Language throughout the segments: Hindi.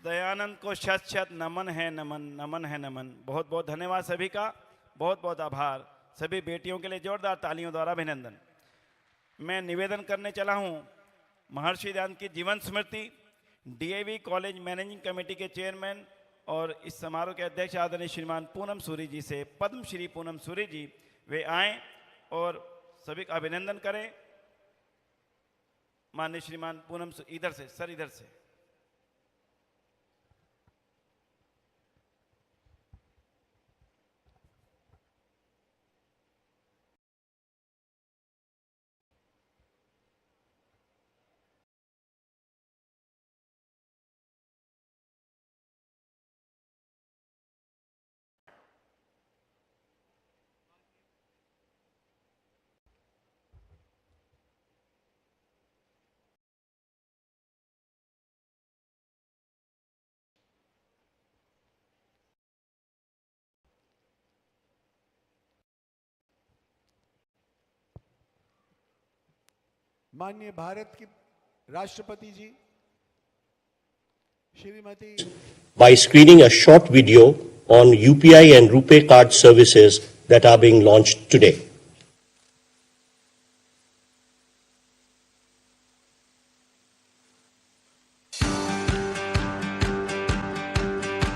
दयानंद को शत शत नमन है नमन, नमन है नमन। बहुत बहुत धन्यवाद सभी का, बहुत बहुत आभार। सभी बेटियों के लिए जोरदार तालियों द्वारा अभिनंदन। मैं निवेदन करने चला हूं महर्षि दयानंद की जीवन स्मृति, डीएवी कॉलेज मैनेजिंग कमेटी के चेयरमैन और इस समारोह के अध्यक्ष आदरणीय श्रीमान पूनम सूरी जी से। पद्मश्री पूनम सूरी जी वे आएँ और सभी का अभिनंदन करें। माननीय श्रीमान पूनम, इधर से सर, इधर से। माननीय भारत की राष्ट्रपति जी Shrimati by screening a short video on UPI and RuPay card services that are being launched today.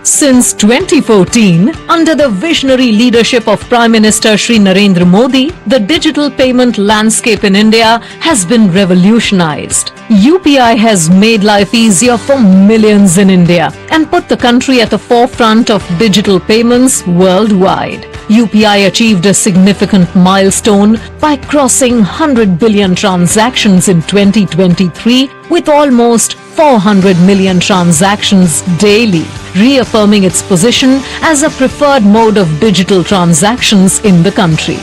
Since 2014, under the visionary leadership of Prime Minister Shri Narendra Modi, the digital payment landscape in India has been revolutionized. UPI has made life easier for millions in India and put the country at the forefront of digital payments worldwide. UPI achieved a significant milestone by crossing 100 billion transactions in 2023 with almost 400 million transactions daily, reaffirming its position as a preferred mode of digital transactions in the country.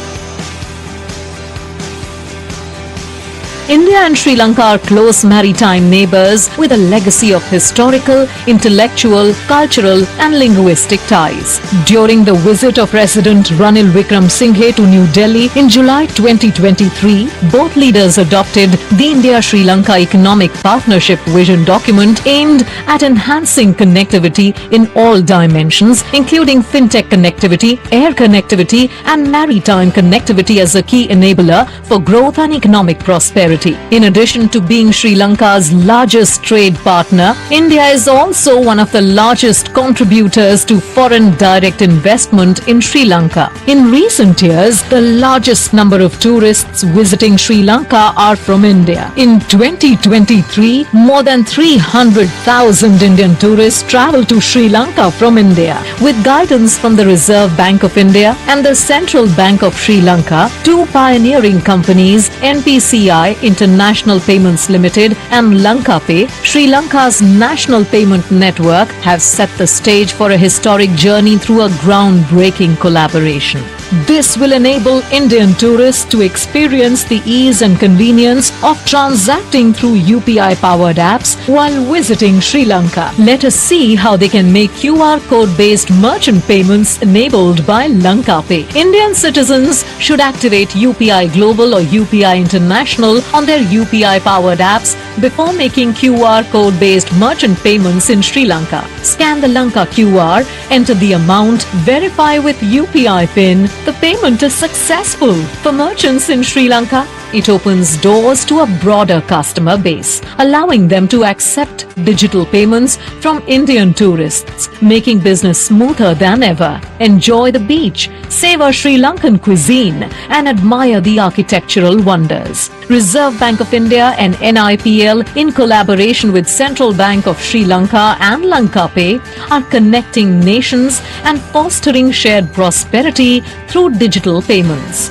India and Sri Lanka are close maritime neighbors with a legacy of historical, intellectual, cultural and linguistic ties. During the visit of President Ranil Wickremesinghe to New Delhi in July 2023, both leaders adopted the India-Sri Lanka Economic Partnership Vision document aimed at enhancing connectivity in all dimensions, including fintech connectivity, air connectivity and maritime connectivity as a key enabler for growth and economic prosperity. In addition to being Sri Lanka's largest trade partner, India is also one of the largest contributors to foreign direct investment in Sri Lanka. In recent years, the largest number of tourists visiting Sri Lanka are from India. In 2023, more than 300,000 Indian tourists traveled to Sri Lanka from India. With guidance from the Reserve Bank of India and the Central Bank of Sri Lanka, two pioneering companies, NPCI International Payments Limited and LankaPay, Sri Lanka's national payment network, have set the stage for a historic journey through a groundbreaking collaboration. This will enable Indian tourists to experience the ease and convenience of transacting through UPI-powered apps while visiting Sri Lanka. Let us see how they can make QR code-based merchant payments enabled by LankaPay. Indian citizens should activate UPI Global or UPI International on their UPI-powered apps before making QR code-based merchant payments in Sri Lanka. Scan the Lanka QR, enter the amount, verify with UPI PIN. The payment is successful. For merchants in Sri Lanka, it opens doors to a broader customer base, allowing them to accept digital payments from Indian tourists, making business smoother than ever. Enjoy the beach, savor Sri Lankan cuisine, and admire the architectural wonders. Reserve Bank of India and NIPL, in collaboration with Central Bank of Sri Lanka and LankaPay, are connecting nations and fostering shared prosperity through digital payments.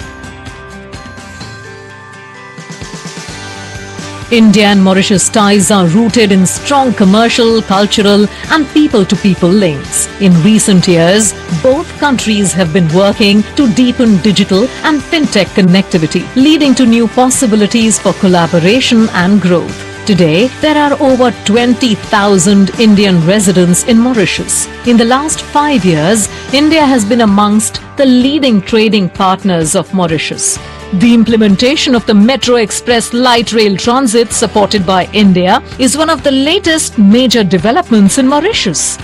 India and Mauritius ties are rooted in strong commercial, cultural and people-to-people links. In recent years, both countries have been working to deepen digital and fintech connectivity, leading to new possibilities for collaboration and growth. Today, there are over 20,000 Indian residents in Mauritius. In the last 5 years, India has been amongst the leading trading partners of Mauritius. The implementation of the Metro Express light rail transit supported by India is one of the latest major developments in Mauritius.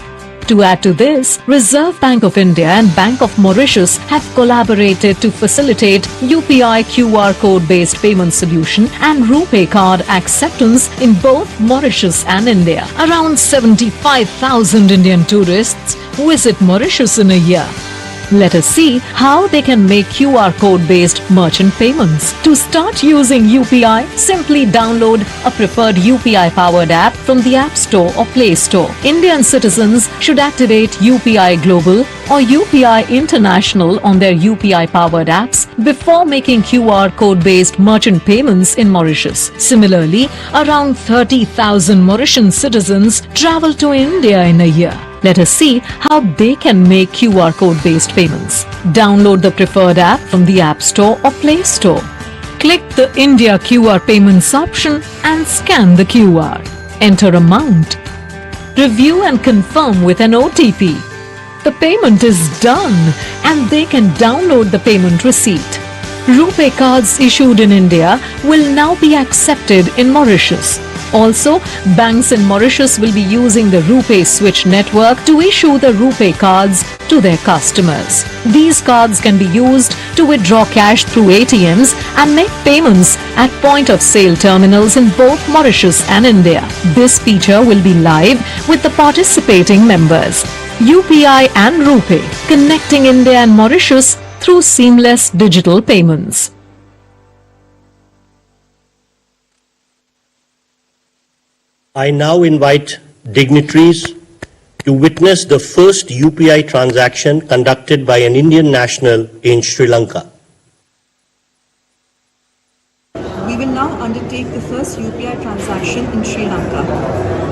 To add to this, Reserve Bank of India and Bank of Mauritius have collaborated to facilitate UPI QR code-based payment solution and RuPay card acceptance in both Mauritius and India. Around 75,000 Indian tourists visit Mauritius in a year. Let us see how they can make QR code-based merchant payments. To start using UPI, simply download a preferred UPI-powered app from the App Store or Play Store. Indian citizens should activate UPI Global or UPI International on their UPI-powered apps before making QR code-based merchant payments in Mauritius. Similarly, around 30,000 Mauritian citizens travel to India in a year. Let us see how they can make QR code-based payments. Download the preferred app from the App Store or Play Store. Click the India QR payments option and scan the QR. Enter amount. Review and confirm with an OTP. The payment is done and they can download the payment receipt. RuPay cards issued in India will now be accepted in Mauritius. Also, banks in Mauritius will be using the RuPay Switch network to issue the RuPay cards to their customers. These cards can be used to withdraw cash through ATMs and make payments at point-of-sale terminals in both Mauritius and India. This feature will be live with the participating members. UPI and RuPay, connecting India and Mauritius through seamless digital payments. I now invite dignitaries to witness the first UPI transaction conducted by an Indian national in Sri Lanka. We will now undertake the first UPI transaction in Sri Lanka.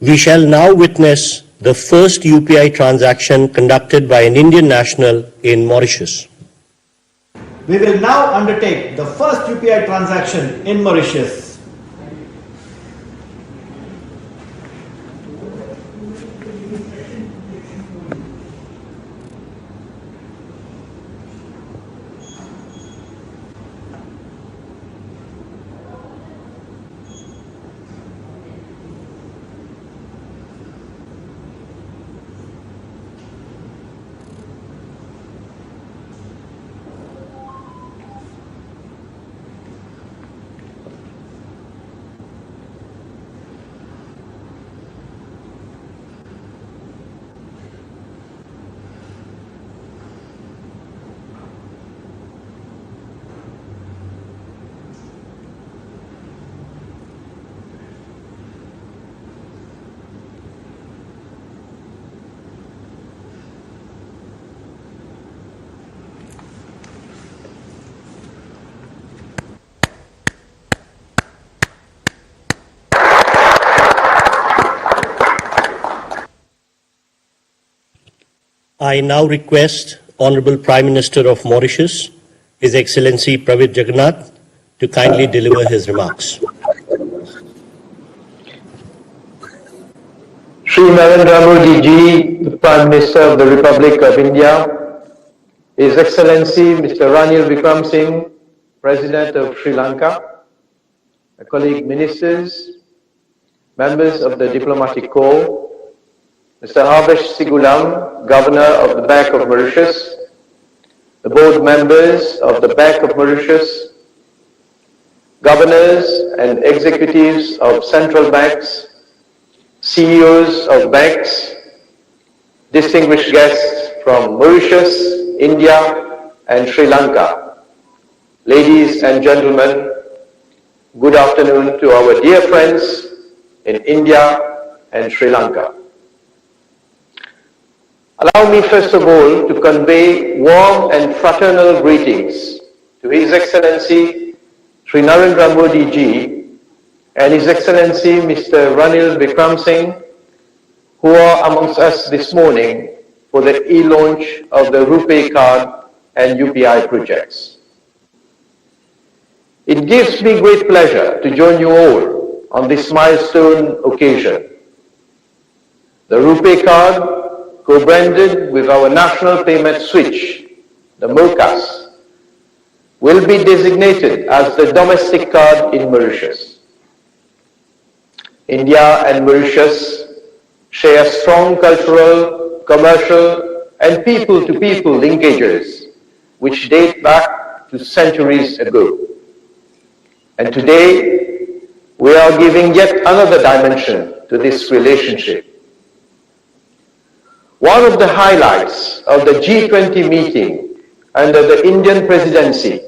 We shall now witness the first UPI transaction conducted by an Indian national in Mauritius. We will now undertake the first UPI transaction in Mauritius. I now request Honorable Prime Minister of Mauritius, His Excellency Pravind Jagannath, to kindly deliver his remarks. Shri Narendra Modi Ji, the Prime Minister of the Republic of India, His Excellency Mr. Ranil Vikram Singh, President of Sri Lanka, my colleague ministers, members of the Diplomatic Corps, Mr. Havesh Sigulam, Governor of the Bank of Mauritius, the board members of the Bank of Mauritius, governors and executives of central banks, CEOs of banks, distinguished guests from Mauritius, India, and Sri Lanka, ladies and gentlemen, good afternoon to our dear friends in India and Sri Lanka. Allow me first of all to convey warm and fraternal greetings to His Excellency Sri Narendra Modi ji and His Excellency Mr. Ranil Wickremesinghe, who are amongst us this morning for the e-launch of the RuPay card and UPI projects. It gives me great pleasure to join you all on this milestone occasion. The RuPay card, co-branded with our national payment switch, the MOCAS, will be designated as the domestic card in Mauritius. India and Mauritius share strong cultural, commercial, and people-to-people linkages which date back to centuries ago. And today, we are giving yet another dimension to this relationship. One of the highlights of the G20 meeting under the Indian presidency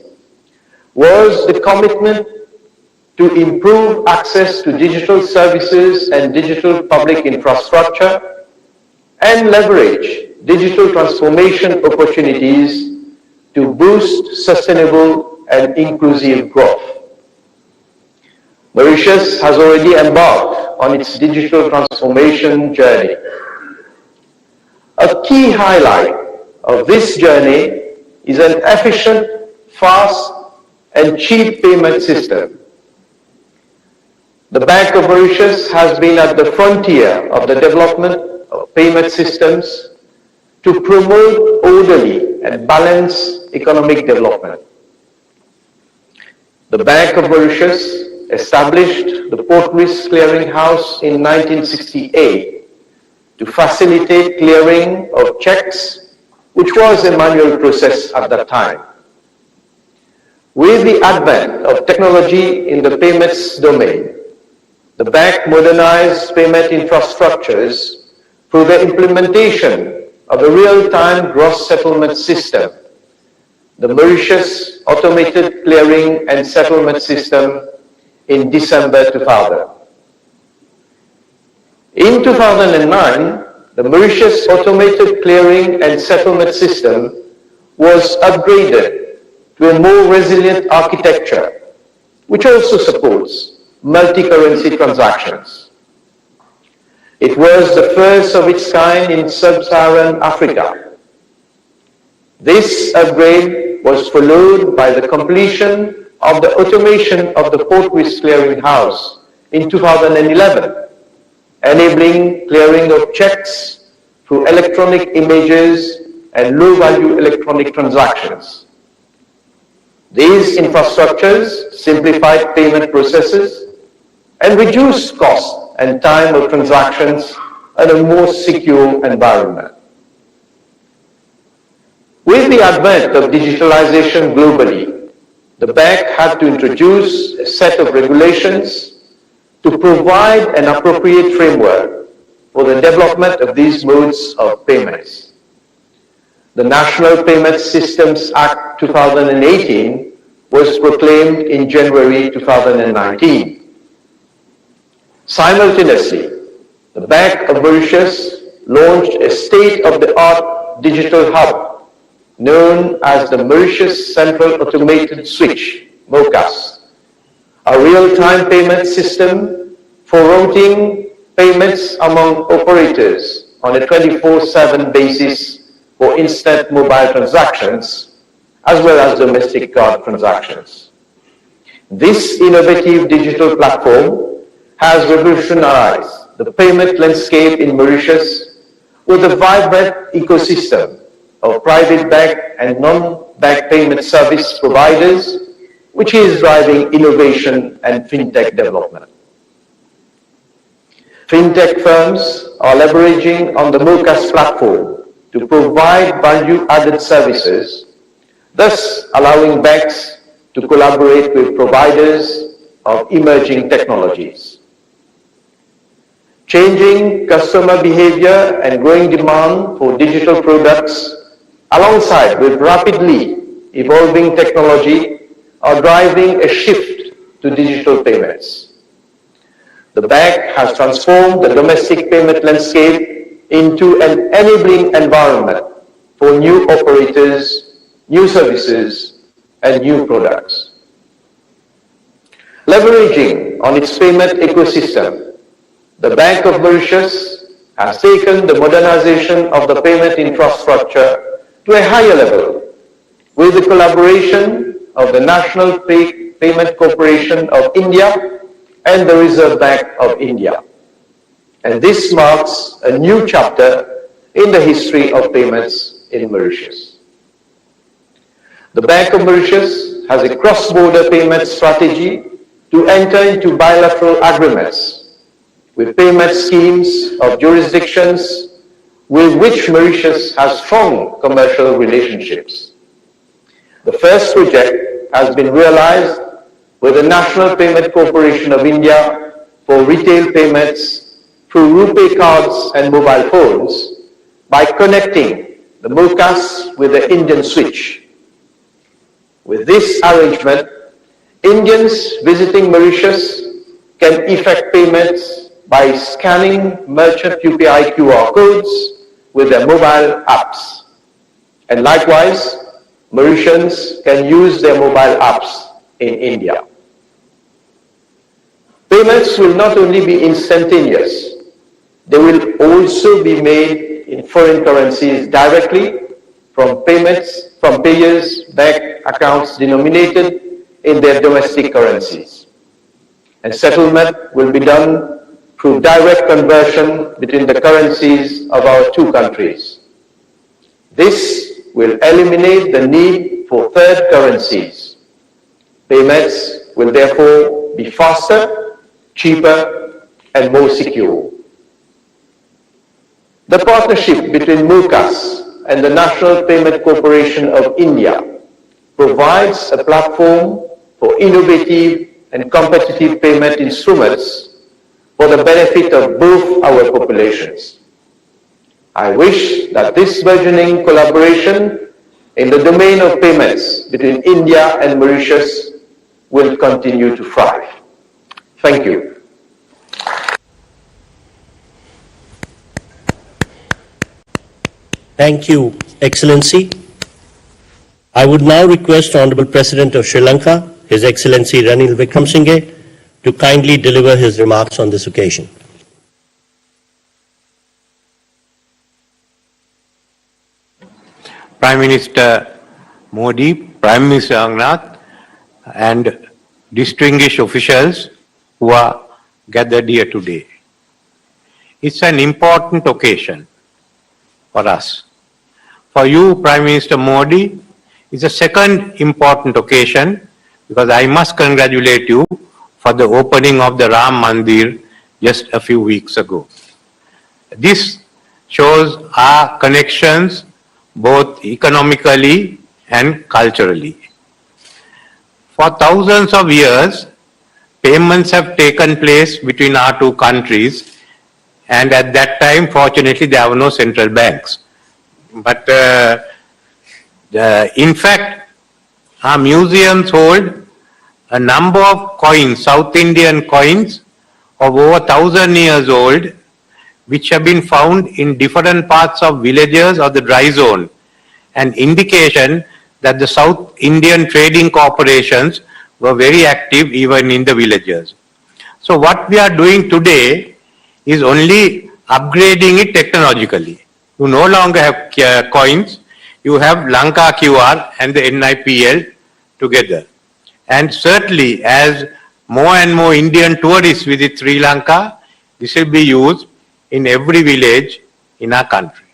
was the commitment to improve access to digital services and digital public infrastructure and leverage digital transformation opportunities to boost sustainable and inclusive growth. Mauritius has already embarked on its digital transformation journey. A key highlight of this journey is an efficient, fast, and cheap payment system. The Bank of Mauritius has been at the frontier of the development of payment systems to promote orderly and balanced economic development. The Bank of Mauritius established the Port Risk Clearing House in 1968 to facilitate clearing of checks, which was a manual process at that time. With the advent of technology in the payments domain, the bank modernized payment infrastructures through the implementation of a real-time gross settlement system, the Mauritius Automated Clearing and Settlement System, in December 2000. In 2009, the Mauritius Automated Clearing and Settlement System was upgraded to a more resilient architecture, which also supports multi-currency transactions. It was the first of its kind in sub-Saharan Africa. This upgrade was followed by the completion of the automation of the Port Risk Clearing House in 2011, enabling clearing of checks through electronic images and low-value electronic transactions. These infrastructures simplified payment processes and reduced cost and time of transactions in a more secure environment. With the advent of digitalization globally, the bank had to introduce a set of regulations to provide an appropriate framework for the development of these modes of payments. The National Payment Systems Act 2018 was proclaimed in January 2019. Simultaneously, the Bank of Mauritius launched a state-of-the-art digital hub known as the Mauritius Central Automated Switch, MOCAS, a real-time payment system for routing payments among operators on a 24/7 basis for instant mobile transactions, as well as domestic card transactions. This innovative digital platform has revolutionized the payment landscape in Mauritius with a vibrant ecosystem of private bank and non-bank payment service providers, which is driving innovation and fintech development. Fintech firms are leveraging on the MOCAS platform to provide value-added services, thus allowing banks to collaborate with providers of emerging technologies. Changing customer behavior and growing demand for digital products alongside with rapidly evolving technology are driving a shift to digital payments. The bank has transformed the domestic payment landscape into an enabling environment for new operators, new services, and new products. Leveraging on its payment ecosystem, the Bank of Mauritius has taken the modernization of the payment infrastructure to a higher level with the collaboration of the National Payment Corporation of India and the Reserve Bank of India. And this marks a new chapter in the history of payments in Mauritius. The Bank of Mauritius has a cross-border payment strategy to enter into bilateral agreements with payment schemes of jurisdictions with which Mauritius has strong commercial relationships. The first project has been realized with the National Payment Corporation of India for retail payments through RuPay cards and mobile phones by connecting the MOCAS with the Indian switch. With this arrangement, Indians visiting Mauritius can effect payments by scanning merchant UPI QR codes with their mobile apps. And likewise, Mauritians can use their mobile apps in India. Payments will not only be instantaneous, they will also be made in foreign currencies directly from payers' bank accounts denominated in their domestic currencies. And settlement will be done through direct conversion between the currencies of our two countries. This will eliminate the need for third currencies. Payments will therefore be faster, cheaper, and more secure. The partnership between MOCAS and the National Payment Corporation of India provides a platform for innovative and competitive payment instruments for the benefit of both our populations. I wish that this burgeoning collaboration in the domain of payments between India and Mauritius will continue to thrive. Thank you. Thank you, Excellency. I would now request Honorable President of Sri Lanka, His Excellency Ranil Wickremesinghe, to kindly deliver his remarks on this occasion. Prime Minister Modi, Prime Minister Angnath, and distinguished officials who are gathered here today. It's an important occasion for us. For you, Prime Minister Modi, it's a second important occasion because I must congratulate you for the opening of the Ram Mandir just a few weeks ago. This shows our connections both economically and culturally. For thousands of years, payments have taken place between our two countries, and at that time, fortunately, there were no central banks. But in fact, our museums hold a number of coins, South Indian coins of over 1,000 years old, which have been found in different parts of villages of the dry zone, an indication that the South Indian trading corporations were very active even in the villages. So what we are doing today is only upgrading it technologically. You no longer have coins, you have Lanka QR and the NIPL together. And certainly, as more and more Indian tourists visit Sri Lanka, this will be used in every village in our country.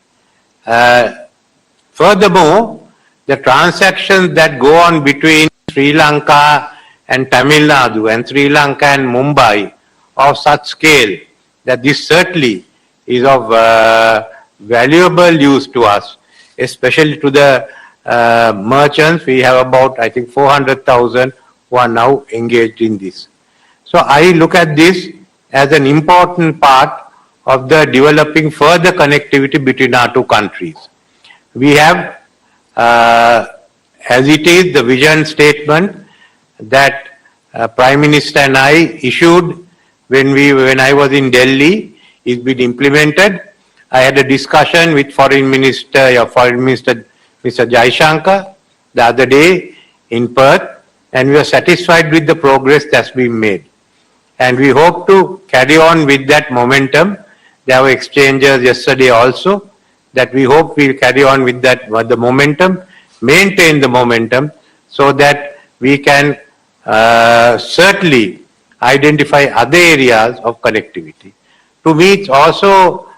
Furthermore, the transactions that go on between Sri Lanka and Tamil Nadu and Sri Lanka and Mumbai of such scale that this certainly is of valuable use to us, especially to the merchants. We have about, I think, 400,000 who are now engaged in this. So I look at this as an important part of the developing further connectivity between our two countries. We have, as it is, the vision statement that Prime Minister and I issued when I was in Delhi is been implemented. I had a discussion with Foreign Minister Mr. Jaishankar the other day in Perth, and we are satisfied with the progress that's been made. And we hope to carry on with that momentum. There were exchanges yesterday also that we hope we'll carry on with that, the momentum, maintain the momentum so that we can certainly identify other areas of connectivity. To me, it's also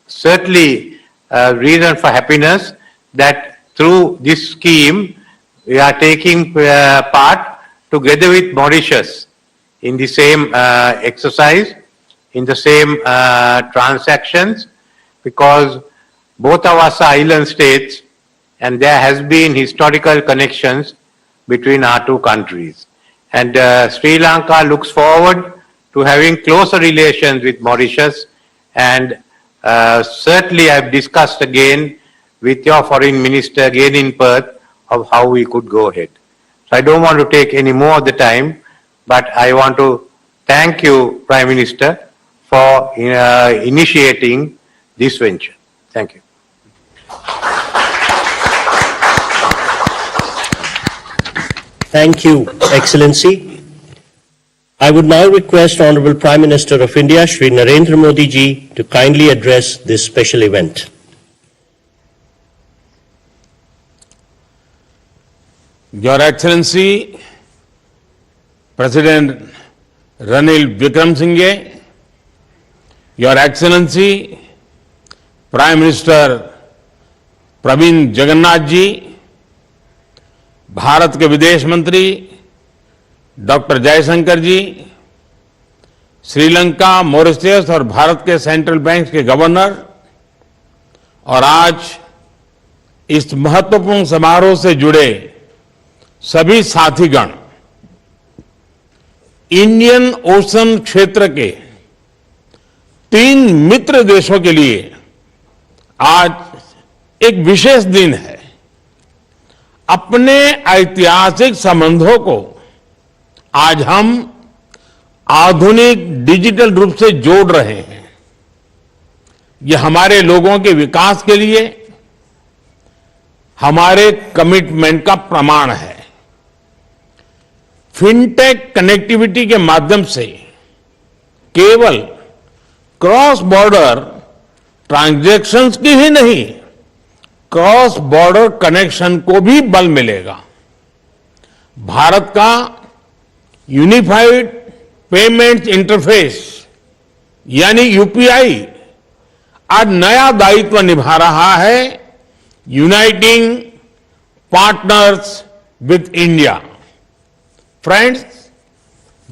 certainly a reason for happiness that through this scheme, we are taking part together with Mauritius in the same exercise, in the same transactions, because both of us are island states and there has been historical connections between our two countries. And Sri Lanka looks forward to having closer relations with Mauritius, and certainly I've discussed again with your foreign minister again in Perth of how we could go ahead. So I don't want to take any more of the time, but I want to thank you, Prime Minister, for initiating this venture. Thank you. Thank you, Excellency. I would now request Honorable Prime Minister of India, Shri Narendra Modi ji, to kindly address this special event. Your Excellency, President Ranil Wickremesinghe, Your Excellency, Prime Minister Praveen Jagannath ji, Bharat के विदेश मंत्री डॉक्टर जयशंकर जी, श्रीलंका, मॉरिशस और भारत के सेंट्रल बैंक के गवर्नर और आज इस महत्वपूर्ण समारोह से जुड़े सभी साथीगण, इंडियन ओशन क्षेत्र के 3 मित्र देशों के लिए आज एक विशेष दिन है। अपने ऐतिहासिक संबंधों को आज हम आधुनिक डिजिटल रूप से जोड़ रहे हैं। ये हमारे लोगों के विकास के लिए हमारे कमिटमेंट का प्रमाण है। फिनटेक कनेक्टिविटी के माध्यम से केवल क्रॉस बॉर्डर ट्रांजैक्शंस की ही नहीं, क्रॉस बॉर्डर कनेक्शन को भी बल मिलेगा। भारत का यूनिफाइड पेमेंट इंटरफेस यानी यूपीआई आज नया दायित्व निभा रहा है, uniting partners with India. Friends,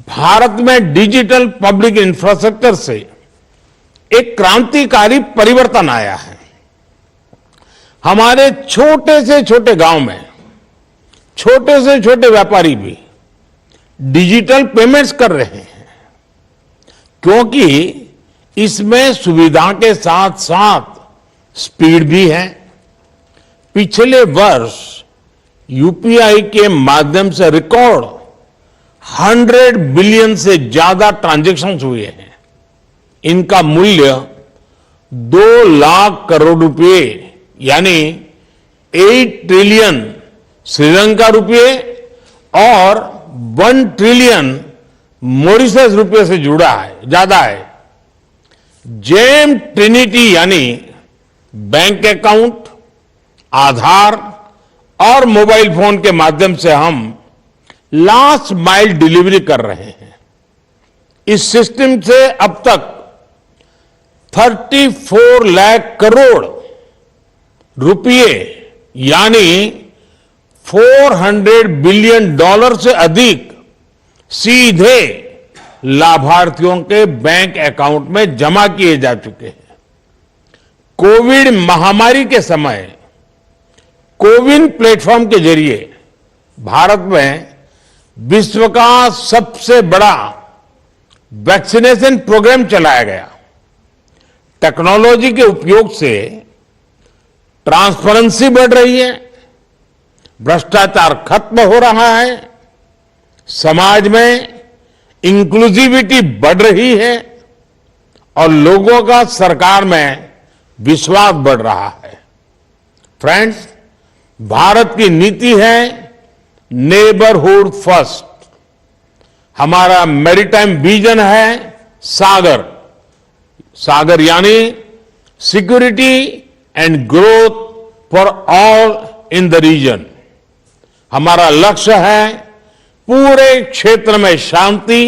Bharat में डिजिटल पब्लिक इंफ्रास्ट्रक्चर से एक क्रांतिकारी परिवर्तन आया है। हमारे छोटे से छोटे गांव में छोटे से छोटे व्यापारी भी डिजिटल पेमेंट्स कर रहे हैं, क्योंकि इसमें सुविधा के साथ साथ स्पीड भी है। पिछले वर्ष यूपीआई के माध्यम से रिकॉर्ड 100 बिलियन से ज्यादा ट्रांजैक्शंस हुए हैं। इनका मूल्य 2 लाख करोड़ रुपए यानी 8 ट्रिलियन श्रीलंका रुपये और 1 ट्रिलियन मॉरिशस रुपये से जुड़ा है, ज्यादा है। जेम ट्रिनिटी यानी बैंक अकाउंट, आधार और मोबाइल फोन के माध्यम से हम लास्ट माइल डिलीवरी कर रहे हैं। इस सिस्टम से अब तक 34 लाख करोड़ रुपये यानी $400 बिलियन से अधिक सीधे लाभार्थियों के बैंक अकाउंट में जमा किए जा चुके हैं। कोविड महामारी के समय कोविन प्लेटफॉर्म के जरिए भारत में विश्व का सबसे बड़ा वैक्सीनेशन प्रोग्राम चलाया गया। टेक्नोलॉजी के उपयोग से ट्रांसपेरेंसी बढ़ रही है, भ्रष्टाचार खत्म हो रहा है, समाज में इंक्लूसिविटी बढ़ रही है और लोगों का सरकार में विश्वास बढ़ रहा है। फ्रेंड्स, भारत की नीति है नेबरहुड फर्स्ट। हमारा मैरीटाइम विजन है सागर। सागर यानी security and growth for all in the region. हमारा लक्ष्य है पूरे क्षेत्र में शांति,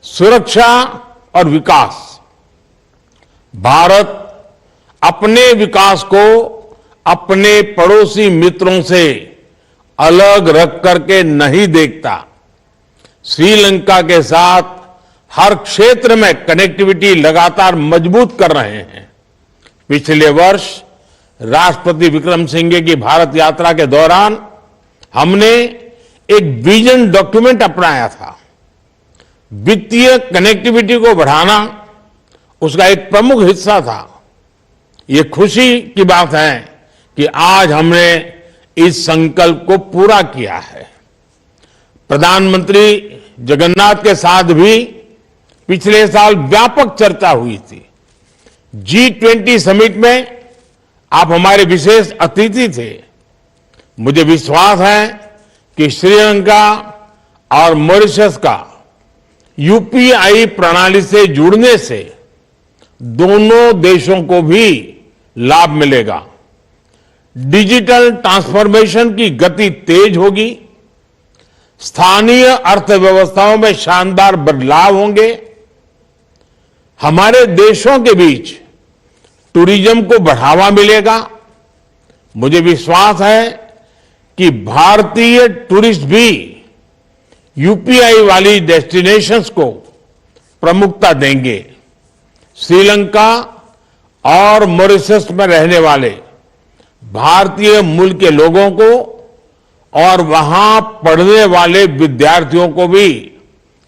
सुरक्षा और विकास। भारत अपने विकास को अपने पड़ोसी मित्रों से अलग रख करके नहीं देखता। श्रीलंका के साथ हर क्षेत्र में कनेक्टिविटी लगातार मजबूत कर रहे हैं। पिछले वर्ष राष्ट्रपति विक्रम सिंघे की भारत यात्रा के दौरान हमने एक विजन डॉक्यूमेंट अपनाया था। वित्तीय कनेक्टिविटी को बढ़ाना उसका एक प्रमुख हिस्सा था। ये खुशी की बात है कि आज हमने इस संकल्प को पूरा किया है। प्रधानमंत्री जगन्नाथ के साथ भी पिछले साल व्यापक चर्चा हुई थी। G20 समिट में आप हमारे विशेष अतिथि थे। मुझे विश्वास है कि श्रीलंका और मॉरिशस का यूपीआई प्रणाली से जुड़ने से दोनों देशों को भी लाभ मिलेगा। डिजिटल ट्रांसफॉर्मेशन की गति तेज होगी, स्थानीय अर्थव्यवस्थाओं में शानदार बदलाव होंगे, हमारे देशों के बीच टूरिज्म को बढ़ावा मिलेगा। मुझे विश्वास है कि भारतीय टूरिस्ट भी यूपीआई वाली डेस्टिनेशंस को प्रमुखता देंगे। श्रीलंका और मॉरिशस में रहने वाले भारतीय मूल के लोगों को और वहां पढ़ने वाले विद्यार्थियों को भी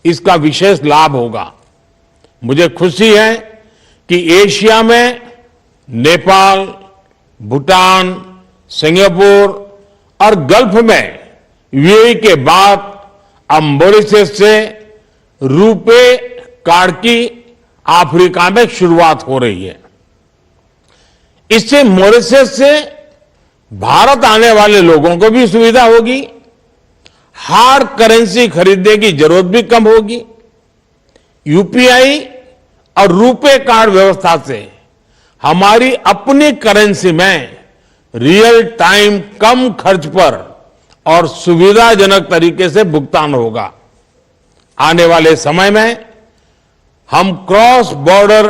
इसका विशेष लाभ होगा। मुझे खुशी है कि एशिया में नेपाल, भूटान, सिंगापुर और गल्फ में यूएई के बाद अब मॉरिशस से रुपे कार्ड की अफ्रीका में शुरुआत हो रही है। इससे मॉरिशस से भारत आने वाले लोगों को भी सुविधा होगी, हार्ड करेंसी खरीदने की जरूरत भी कम होगी। यूपीआई और रुपे कार्ड व्यवस्था से हमारी अपनी करेंसी में रियल टाइम कम खर्च पर और सुविधाजनक तरीके से भुगतान होगा। आने वाले समय में हम क्रॉस बॉर्डर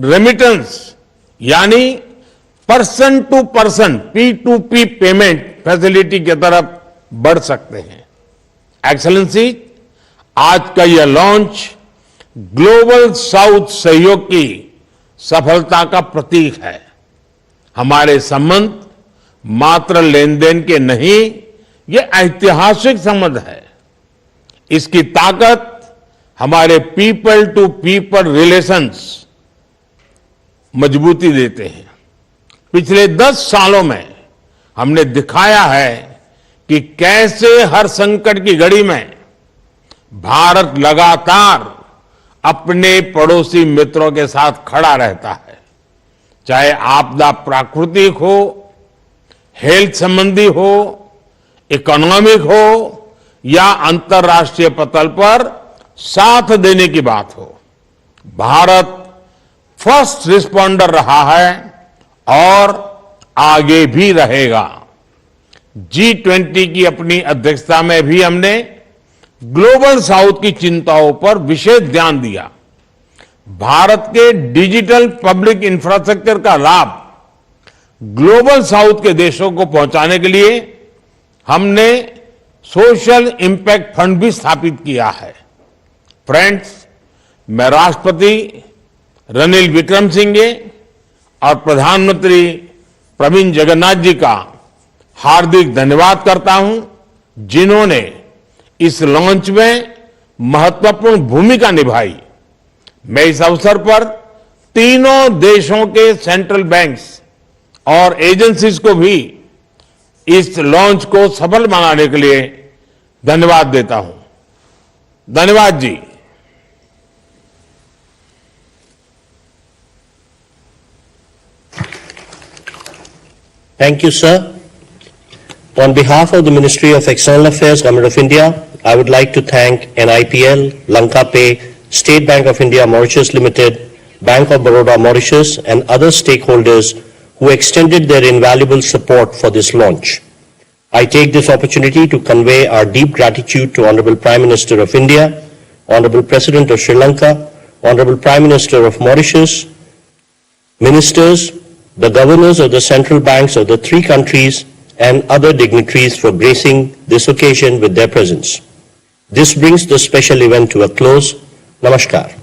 रेमिटेंस यानी person to person P2P payment facility की तरफ बढ़ सकते हैं। एक्सेलेंसी, आज का यह लॉन्च ग्लोबल साउथ सहयोग की सफलता का प्रतीक है। हमारे संबंध मात्र लेन देन के नहीं, ये ऐतिहासिक संबंध है। इसकी ताकत हमारे पीपल टू पीपल रिलेशंस मजबूती देते हैं। पिछले 10 सालों में हमने दिखाया है कि कैसे हर संकट की घड़ी में भारत लगातार अपने पड़ोसी मित्रों के साथ खड़ा रहता है। चाहे आपदा प्राकृतिक हो, हेल्थ संबंधी हो, इकोनॉमिक हो या अंतर्राष्ट्रीय पटल पर साथ देने की बात हो, भारत फर्स्ट रिस्पॉन्डर रहा है और आगे भी रहेगा। G20 की अपनी अध्यक्षता में भी हमने ग्लोबल साउथ की चिंताओं पर विशेष ध्यान दिया। भारत के डिजिटल पब्लिक इंफ्रास्ट्रक्चर का लाभ ग्लोबल साउथ के देशों को पहुंचाने के लिए हमने सोशल इंपैक्ट फंड भी स्थापित किया है। फ्रेंड्स, मैं राष्ट्रपति रनिल विक्रमसिंघे और प्रधानमंत्री प्रवीण जगन्नाथ जी का हार्दिक धन्यवाद करता हूं, जिन्होंने इस लॉन्च में महत्वपूर्ण भूमिका निभाई। मैं इस अवसर पर तीनों देशों के सेंट्रल बैंक्स और एजेंसीज को भी इस लॉन्च को सफल बनाने के लिए धन्यवाद देता हूं। धन्यवाद जी। Thank you, sir. On behalf of the Ministry of External Affairs, Government of India, I would like to thank NIPL, Lanka Pay, State Bank of India Mauritius Limited, Bank of Baroda Mauritius, and other stakeholders who extended their invaluable support for this launch. I take this opportunity to convey our deep gratitude to Honorable Prime Minister of India, Honorable President of Sri Lanka, Honorable Prime Minister of Mauritius, ministers, the governors of the central banks of the three countries, and other dignitaries for gracing this occasion with their presence. This brings the special event to a close. Namaskar.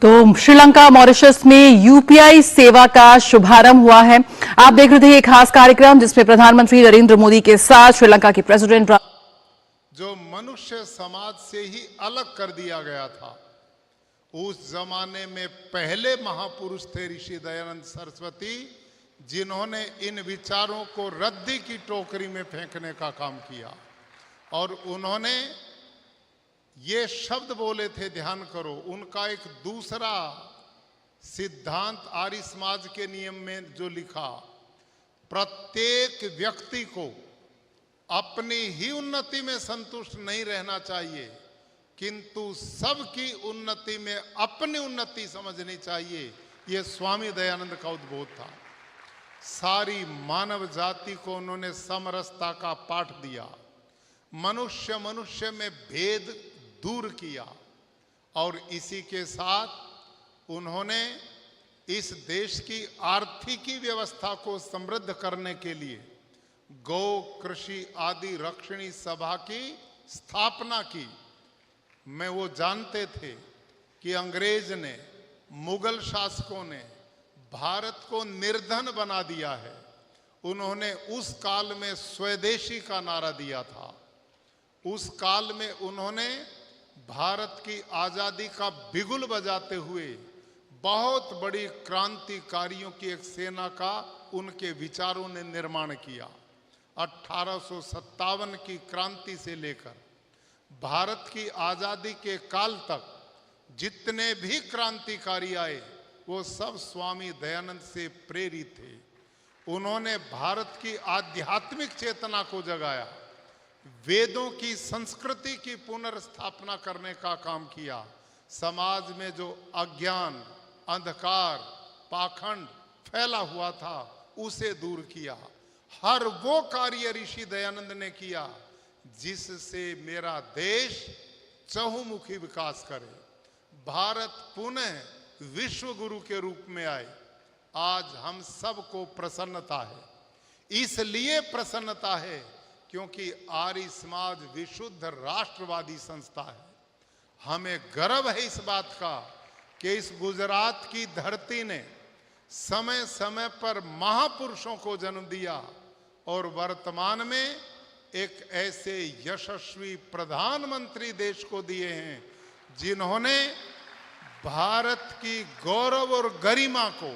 तो श्रीलंका मॉरिशस में यूपीआई सेवा का शुभारंभ हुआ है। आप देख रहे थे ये खास कार्यक्रम जिसमें प्रधानमंत्री नरेंद्र मोदी के साथ श्रीलंका के प्रेसिडेंट जो मनुष्य समाज से ही अलग कर दिया गया था। उस जमाने में पहले महापुरुष थे ऋषि दयानंद सरस्वती, जिन्होंने इन विचारों को रद्दी की टोकरी में फेंकने का काम किया और उन्होंने ये शब्द बोले थे, ध्यान करो, उनका एक दूसरा सिद्धांत आर्य समाज के नियम में जो लिखा, प्रत्येक व्यक्ति को अपनी ही उन्नति में संतुष्ट नहीं रहना चाहिए, किंतु सबकी उन्नति में अपनी उन्नति समझनी चाहिए। ये स्वामी दयानंद का उद्बोध था। सारी मानव जाति को उन्होंने समरसता का पाठ दिया, मनुष्य मनुष्य में भेद दूर किया और इसी के साथ उन्होंने इस देश की आर्थिकी व्यवस्था को समृद्ध करने के लिए गौ कृषि आदि रक्षणी सभा की स्थापना की। मैं वो जानते थे कि अंग्रेज ने, मुगल शासकों ने भारत को निर्धन बना दिया है। उन्होंने उस काल में स्वदेशी का नारा दिया था। उस काल में उन्होंने भारत की आजादी का बिगुल बजाते हुए बहुत बड़ी क्रांतिकारियों की एक सेना का उनके विचारों ने निर्माण किया। 1857 की क्रांति से लेकर भारत की आजादी के काल तक जितने भी क्रांतिकारी आए वो सब स्वामी दयानंद से प्रेरित थे। उन्होंने भारत की आध्यात्मिक चेतना को जगाया, वेदों की संस्कृति की पुनर्स्थापना करने का काम किया, समाज में जो अज्ञान, अंधकार, पाखंड फैला हुआ था उसे दूर किया। हर वो कार्य ऋषि दयानंद ने किया जिससे मेरा देश चहुमुखी विकास करे, भारत पुनः विश्व गुरु के रूप में आए। आज हम सबको प्रसन्नता है। इसलिए प्रसन्नता है क्योंकि आर्य समाज विशुद्ध राष्ट्रवादी संस्था है। हमें गर्व है इस बात का कि इस गुजरात की धरती ने समय समय पर महापुरुषों को जन्म दिया और वर्तमान में एक ऐसे यशस्वी प्रधानमंत्री देश को दिए हैं जिन्होंने भारत की गौरव और गरिमा को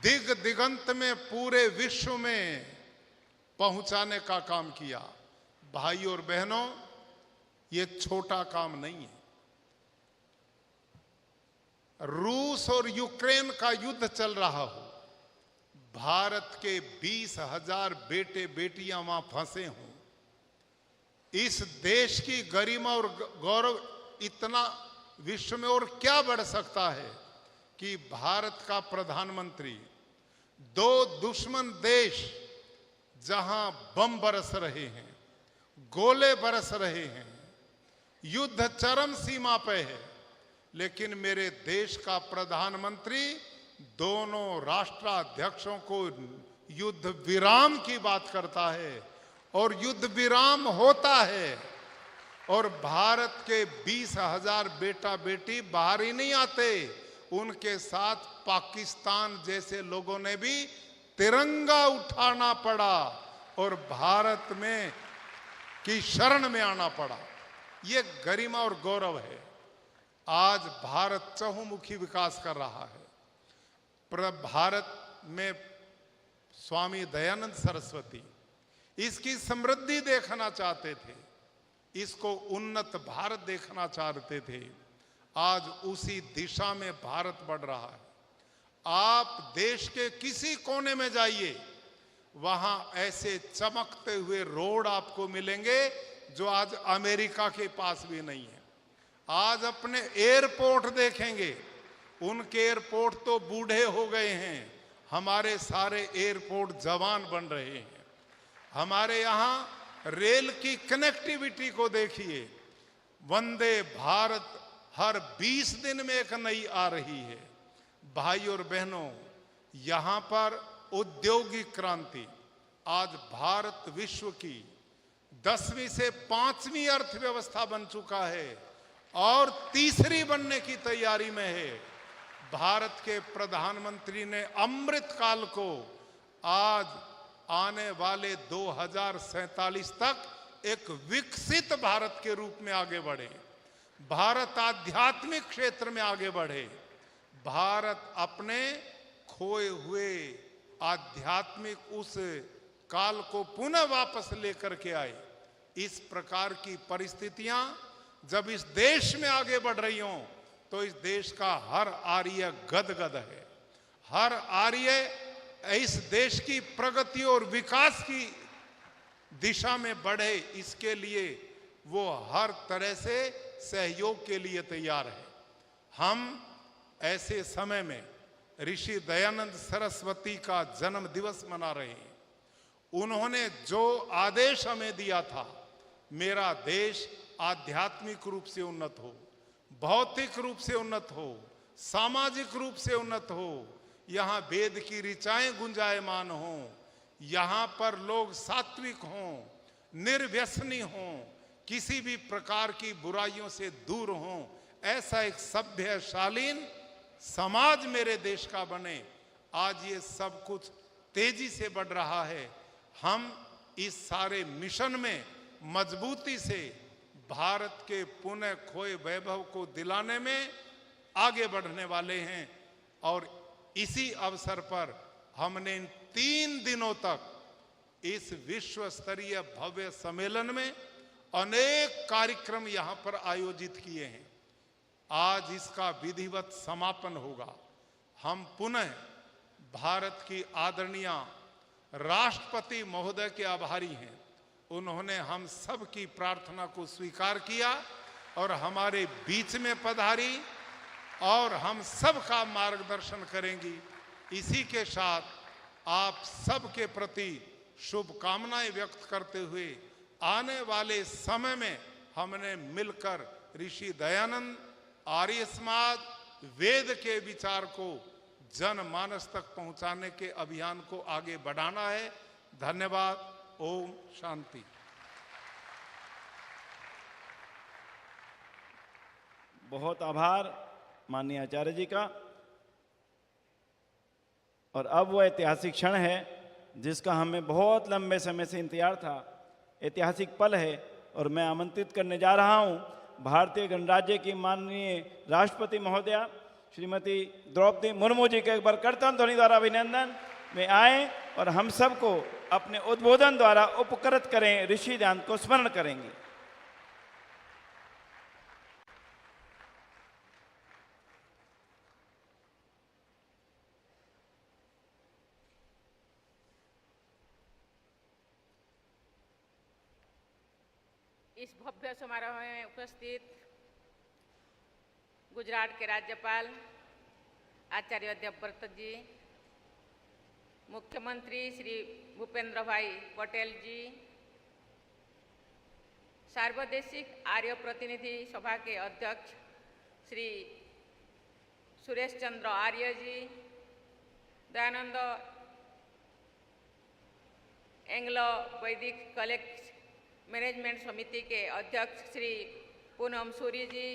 दिग दिगंत में पूरे विश्व में पहुंचाने का काम किया। भाई और बहनों, ये छोटा काम नहीं है। रूस और यूक्रेन का युद्ध चल रहा हो, भारत के 20,000 बेटे बेटियां वहां फंसे हों, इस देश की गरिमा और गौरव इतना विश्व में और क्या बढ़ सकता है कि भारत का प्रधानमंत्री दो दुश्मन देश जहां बम बरस रहे हैं, गोले बरस रहे हैं, युद्ध चरम सीमा पे है, लेकिन मेरे देश का प्रधानमंत्री दोनों राष्ट्राध्यक्षों को युद्ध विराम की बात करता है और युद्ध विराम होता है और भारत के 20,000 बेटा बेटी बाहर ही नहीं आते, उनके साथ पाकिस्तान जैसे लोगों ने भी तिरंगा उठाना पड़ा और भारत में की शरण में आना पड़ा। ये गरिमा और गौरव है। आज भारत चहुमुखी विकास कर रहा है। भारत में स्वामी दयानंद सरस्वती इसकी समृद्धि देखना चाहते थे, इसको उन्नत भारत देखना चाहते थे। आज उसी दिशा में भारत बढ़ रहा है। आप देश के किसी कोने में जाइए, वहां ऐसे चमकते हुए रोड आपको मिलेंगे जो आज अमेरिका के पास भी नहीं है। आज अपने एयरपोर्ट देखेंगे, उनके एयरपोर्ट तो बूढ़े हो गए हैं, हमारे सारे एयरपोर्ट जवान बन रहे हैं। हमारे यहाँ रेल की कनेक्टिविटी को देखिए, वंदे भारत हर 20 दिन में एक नई आ रही है। भाई और बहनों, यहाँ पर औद्योगिक क्रांति, आज भारत विश्व की 10वीं से 5वीं अर्थव्यवस्था बन चुका है और तीसरी बनने की तैयारी में है। भारत के प्रधानमंत्री ने अमृत काल को आज आने वाले 2047 तक एक विकसित भारत के रूप में आगे बढ़े। भारत आध्यात्मिक क्षेत्र में आगे बढ़े। भारत अपने खोए हुए आध्यात्मिक उस काल को पुनः वापस लेकर के आए। इस प्रकार की परिस्थितियां जब इस देश में आगे बढ़ रही हों तो इस देश का हर आर्य गदगद है। हर आर्य इस देश की प्रगति और विकास की दिशा में बढ़े, इसके लिए वो हर तरह से सहयोग के लिए तैयार है। हम ऐसे समय में ऋषि दयानंद सरस्वती का जन्म दिवस मना रहे हैं। उन्होंने जो आदेश हमें दिया था, मेरा देश आध्यात्मिक रूप से उन्नत हो, भौतिक रूप से उन्नत हो, सामाजिक रूप से उन्नत हो, यहाँ वेद की ऋचाएं गुंजायमान हों, यहाँ पर लोग सात्विक हों, निर्व्यसनी हों, किसी भी प्रकार की बुराइयों से दूर हों, ऐसा एक सभ्य शालीन समाज मेरे देश का बने। आज ये सब कुछ तेजी से बढ़ रहा है। हम इस सारे मिशन में मजबूती से भारत के पुनः खोए वैभव को दिलाने में आगे बढ़ने वाले हैं। और इसी अवसर पर हमने इन 3 दिनों तक इस विश्व स्तरीय भव्य सम्मेलन में अनेक कार्यक्रम यहाँ पर आयोजित किए हैं। आज इसका विधिवत समापन होगा। हम पुनः भारत की आदरणीय राष्ट्रपति महोदय के आभारी हैं। उन्होंने हम सब की प्रार्थना को स्वीकार किया और हमारे बीच में पधारी और हम सब का मार्गदर्शन करेंगी। इसी के साथ आप सब के प्रति शुभकामनाएं व्यक्त करते हुए आने वाले समय में हमने मिलकर ऋषि दयानंद, आर्य समाज, वेद के विचार को जनमानस तक पहुंचाने के अभियान को आगे बढ़ाना है। धन्यवाद। ओम शांति। बहुत आभार माननीय आचार्य जी का। और अब वो ऐतिहासिक क्षण है जिसका हमें बहुत लंबे समय से इंतजार था। ऐतिहासिक पल है और मैं आमंत्रित करने जा रहा हूं भारतीय गणराज्य की माननीय राष्ट्रपति महोदया श्रीमती द्रौपदी मुर्मू जी के एक बार करतन ध्वनि द्वारा अभिनंदन में आए और हम सबको अपने उद्बोधन द्वारा उपकृत करें, ऋषि ध्यान को स्मरण करेंगे। इस भव्य समारोह में उपस्थित गुजरात के राज्यपाल आचार्य देवव्रत जी, मुख्यमंत्री श्री भूपेंद्र भाई पटेल जी, सार्वदेशिक आर्य प्रतिनिधि सभा के अध्यक्ष श्री सुरेश चंद्र आर्य जी, दयानंद एंग्लो वैदिक कॉलेज मैनेजमेंट समिति के अध्यक्ष श्री पूनम सूरी जी,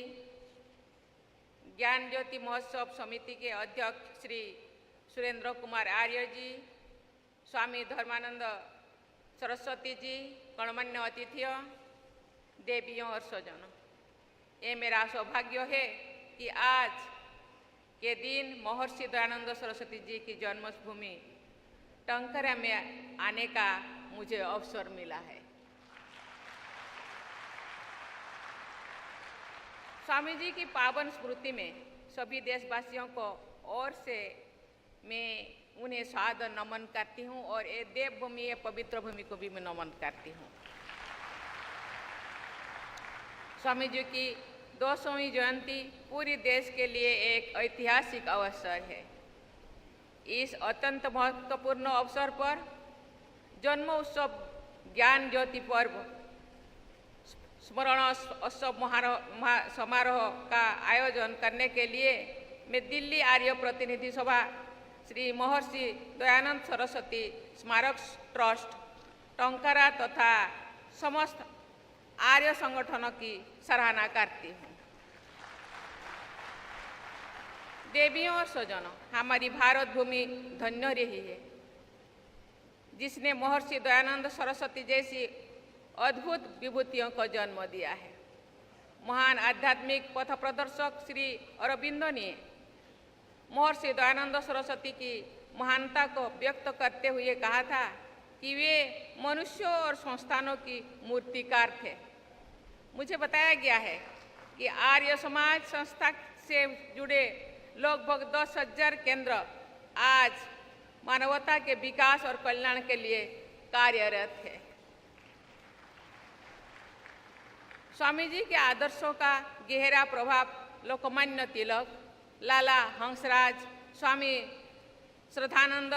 ज्ञान ज्योति महोत्सव समिति के अध्यक्ष श्री सुरेंद्र कुमार आर्य जी, स्वामी धर्मानंद सरस्वती जी, गणमान्य अतिथियों, देवियों और स्वजनों, ये मेरा सौभाग्य है कि आज के दिन महर्षि दयानंद सरस्वती जी की जन्मभूमि टंकरा में आने का मुझे अवसर मिला है। स्वामी जी की पावन स्मृति में सभी देशवासियों को ओर से मैं उन्हें सादर नमन करती हूँ और ये देवभूमि, ये पवित्र भूमि को भी मैं नमन करती हूँ। स्वामी जी की 200वीं जयंती पूरी देश के लिए एक ऐतिहासिक अवसर है। इस अत्यंत महत्वपूर्ण अवसर पर जन्म उत्सव ज्ञान ज्योति पर्व स्मरण उत्सव समारोह का आयोजन करने के लिए मैं दिल्ली आर्य प्रतिनिधि सभा श्री महर्षि दयानंद सरस्वती स्मारक ट्रस्ट टंकारा तथा समस्त आर्य संगठनों की सराहना करती हूँ। देवियों और स्वजनों, हमारी भारत भूमि धन्य रही है जिसने महर्षि दयानंद सरस्वती जैसी अद्भुत विभूतियों को जन्म दिया है। महान आध्यात्मिक पथ प्रदर्शक श्री अरबिंदो ने महर्षि दयानंद सरस्वती की महानता को व्यक्त करते हुए कहा था कि वे मनुष्यों और संस्थानों की मूर्तिकार थे। मुझे बताया गया है कि आर्य समाज संस्था से जुड़े लगभग 10,000 केंद्र आज मानवता के विकास और कल्याण के लिए कार्यरत है। स्वामी जी के आदर्शों का गहरा प्रभाव लोकमान्य तिलक, लाला हंसराज, स्वामी श्रद्धानंद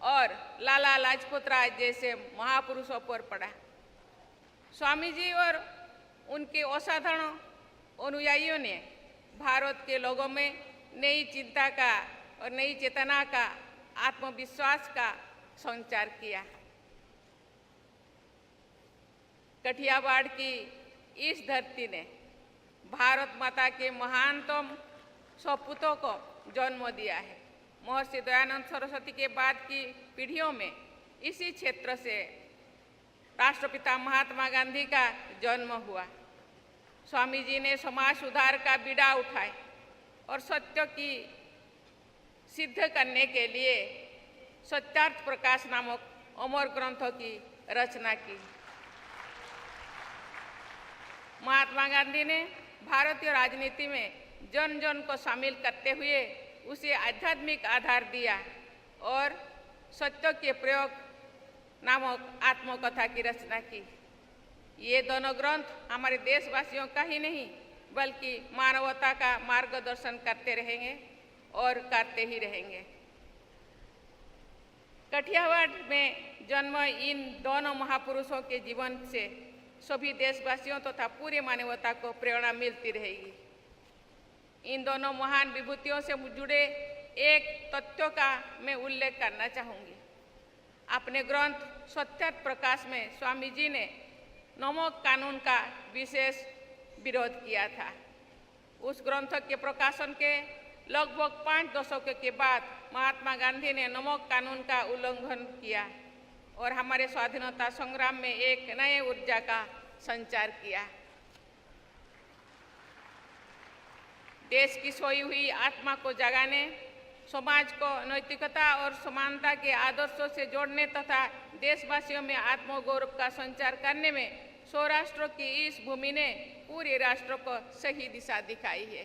और लाला लाजपत राय जैसे महापुरुषों पर पड़ा। स्वामी जी और उनके असाधारण अनुयायियों ने भारत के लोगों में नई चिंता का और नई चेतना का, आत्मविश्वास का संचार किया। कठियावाड़ की इस धरती ने भारत माता के महानतम सपूतों को जन्म दिया है। महर्षि दयानंद सरस्वती के बाद की पीढ़ियों में इसी क्षेत्र से राष्ट्रपिता महात्मा गांधी का जन्म हुआ। स्वामी जी ने समाज सुधार का बीड़ा उठाए और सत्य की सिद्ध करने के लिए सत्यार्थ प्रकाश नामक अमर ग्रंथों की रचना की। महात्मा गांधी ने भारतीय राजनीति में जन जन को शामिल करते हुए उसे आध्यात्मिक आधार दिया और सत्य के प्रयोग नामक आत्मकथा की रचना की। ये दोनों ग्रंथ हमारे देशवासियों का ही नहीं बल्कि मानवता का मार्गदर्शन करते रहेंगे और करते ही रहेंगे। कठियावाड़ में जन्म इन दोनों महापुरुषों के जीवन से सभी देशवासियों तथा पूरी मानवता को प्रेरणा मिलती रहेगी। इन दोनों महान विभूतियों से जुड़े एक तथ्यों का मैं उल्लेख करना चाहूँगी। अपने ग्रंथ सत्यार्थ प्रकाश में स्वामी जी ने नमक कानून का विशेष विरोध किया था। उस ग्रंथ के प्रकाशन के लगभग 5 दशकों के बाद महात्मा गांधी ने नमक कानून का उल्लंघन किया और हमारे स्वाधीनता संग्राम में एक नए ऊर्जा का संचार किया। देश की सोई हुई आत्मा को जगाने, समाज को नैतिकता और समानता के आदर्शों से जोड़ने तथा देशवासियों में आत्मगौरव का संचार करने में सौराष्ट्र की इस भूमि ने पूरे राष्ट्र को सही दिशा दिखाई है।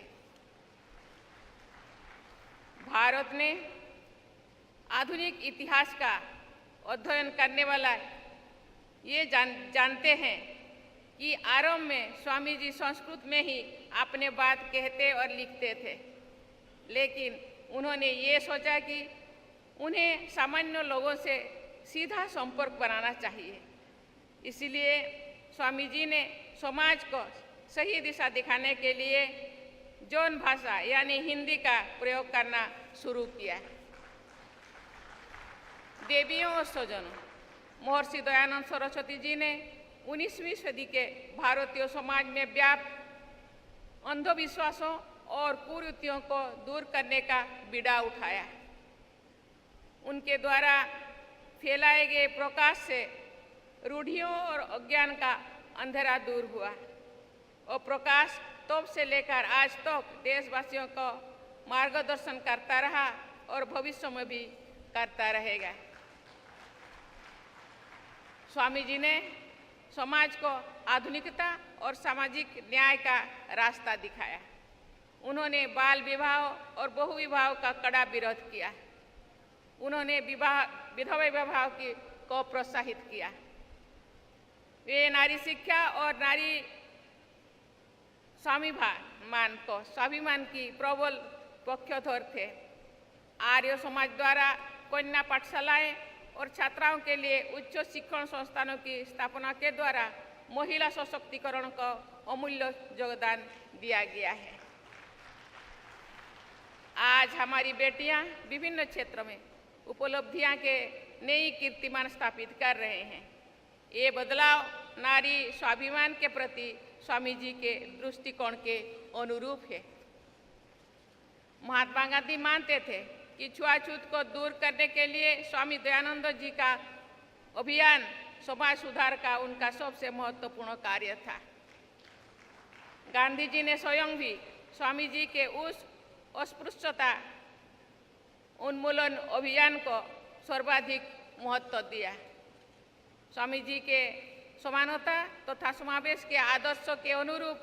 भारत ने आधुनिक इतिहास का अध्ययन करने वाला ये जानते हैं कि आरंभ में स्वामी जी संस्कृत में ही अपने बात कहते और लिखते थे, लेकिन उन्होंने ये सोचा कि उन्हें सामान्य लोगों से सीधा संपर्क बनाना चाहिए। इसलिए स्वामी जी ने समाज को सही दिशा दिखाने के लिए जौन भाषा यानी हिंदी का प्रयोग करना शुरू किया। देवियों और स्वजनों, महर्षि दयानंद सरस्वती जी ने 19वीं सदी के भारतीय समाज में व्याप्त अंधविश्वासों और कुरीतियों को दूर करने का बीड़ा उठाया। उनके द्वारा फैलाए गए प्रकाश से रूढ़ियों और अज्ञान का अंधेरा दूर हुआ और प्रकाश तब से लेकर आज तक देशवासियों को मार्गदर्शन करता रहा और भविष्य में भी करता रहेगा। स्वामी जी ने समाज को आधुनिकता और सामाजिक न्याय का रास्ता दिखाया। उन्होंने बाल विवाह और बहु विवाह का कड़ा विरोध किया। उन्होंने विधवा विवाह को प्रोत्साहित किया। वे नारी शिक्षा और नारी स्वाभिमान की प्रबल पक्षधर थे। आर्य समाज द्वारा कन्या पाठशालाएं और छात्राओं के लिए उच्च शिक्षण संस्थानों की स्थापना के द्वारा महिला सशक्तिकरण को अमूल्य योगदान दिया गया है। आज हमारी बेटियां विभिन्न क्षेत्रों में उपलब्धियां के नई कीर्तिमान स्थापित कर रहे हैं। ये बदलाव नारी स्वाभिमान के प्रति स्वामी जी के दृष्टिकोण के अनुरूप है। महात्मा गांधी मानते थे कि छुआछूत को दूर करने के लिए स्वामी दयानंद जी का अभियान समाज सुधार का उनका सबसे महत्वपूर्ण कार्य था। गांधी जी ने स्वयं भी स्वामी जी के उस अस्पृश्यता उन्मूलन अभियान को सर्वाधिक महत्व दिया। स्वामी जी के समानता तथा समावेश के आदर्शों के अनुरूप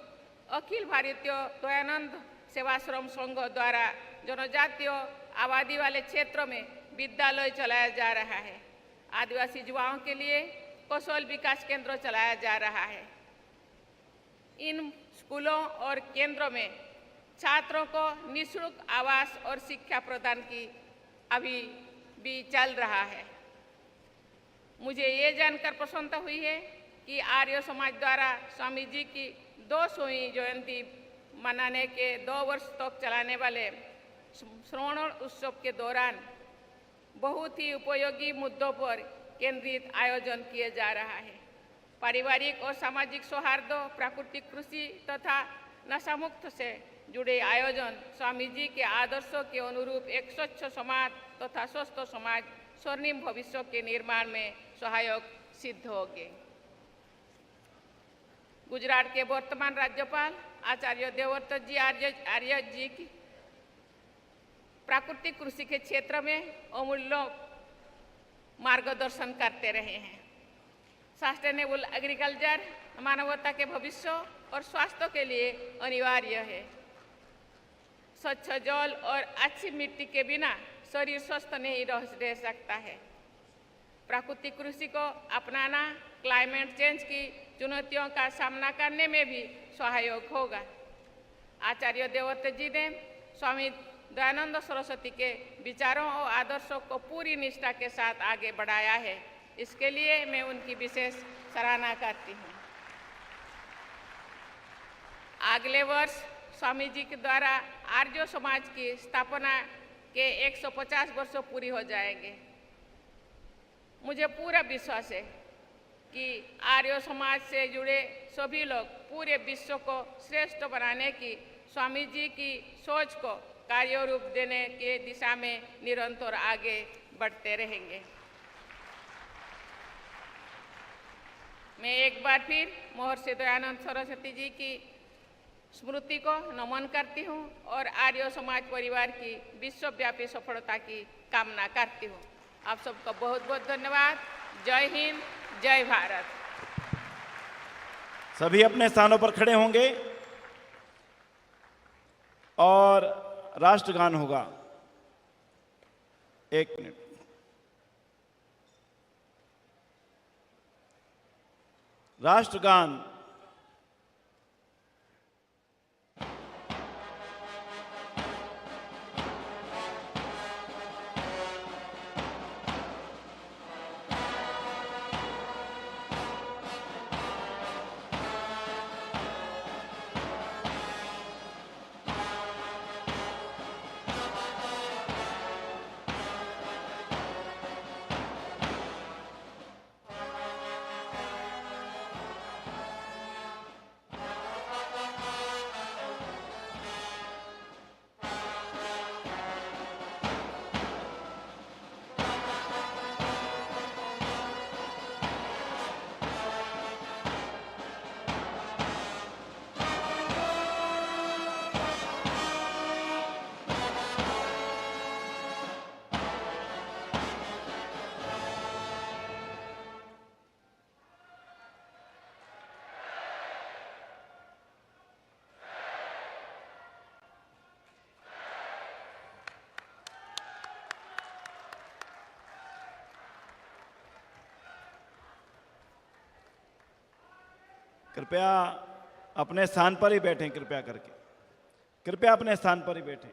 अखिल भारतीय दयानंद सेवाश्रम संघ द्वारा जनजातीय आबादी वाले क्षेत्रों में विद्यालय चलाया जा रहा है। आदिवासी युवाओं के लिए कौशल विकास केंद्र चलाया जा रहा है। इन स्कूलों और केंद्रों में छात्रों को निःशुल्क आवास और शिक्षा प्रदान की अभी भी चल रहा है। मुझे ये जानकर प्रसन्नता हुई है कि आर्य समाज द्वारा स्वामी जी की 200वीं जयंती मनाने के 2 वर्ष तक चलाने वाले श्रवण उत्सव के दौरान बहुत ही उपयोगी मुद्दों पर केंद्रित आयोजन किए जा रहा है। पारिवारिक और सामाजिक सौहार्द, प्राकृतिक कृषि तथा नशामुक्त से जुड़े आयोजन स्वामी जी के आदर्शों के अनुरूप एक स्वच्छ समाज तथा स्वस्थ समाज, स्वर्णिम भविष्य के निर्माण में सहायक सिद्ध होंगे। गुजरात के वर्तमान राज्यपाल आचार्य देवव्रत जी आर्य जी की प्राकृतिक कृषि के क्षेत्र में अमूल्य मार्गदर्शन करते रहे हैं। सस्टेनेबल एग्रीकल्चर मानवता के भविष्य और स्वास्थ्य के लिए अनिवार्य है। स्वच्छ जल और अच्छी मिट्टी के बिना शरीर स्वस्थ नहीं रह सकता है। प्राकृतिक कृषि को अपनाना क्लाइमेट चेंज की चुनौतियों का सामना करने में भी सहायक होगा। आचार्य देवव्रत जी ने स्वामी दयानंद सरस्वती के विचारों और आदर्शों को पूरी निष्ठा के साथ आगे बढ़ाया है। इसके लिए मैं उनकी विशेष सराहना करती हूँ। अगले वर्ष स्वामी जी के द्वारा आर्य समाज की स्थापना के 150 वर्ष पूरी हो जाएंगे। मुझे पूरा विश्वास है कि आर्य समाज से जुड़े सभी लोग पूरे विश्व को श्रेष्ठ बनाने की स्वामी जी की सोच को कार्य रूप देने के दिशा में निरंतर आगे बढ़ते रहेंगे। मैं एक बार फिर महर्षि दयानंद सरस्वती जी की स्मृति को नमन करती हूँ और आर्य समाज परिवार की विश्वव्यापी सफलता की कामना करती हूँ। आप सबको बहुत बहुत धन्यवाद। जय हिंद, जय भारत। सभी अपने स्थानों पर खड़े होंगे और राष्ट्रगान होगा। 1 मिनट। राष्ट्रगान कृपया अपने स्थान पर ही बैठें, कृपया करके, कृपया अपने स्थान पर ही बैठें।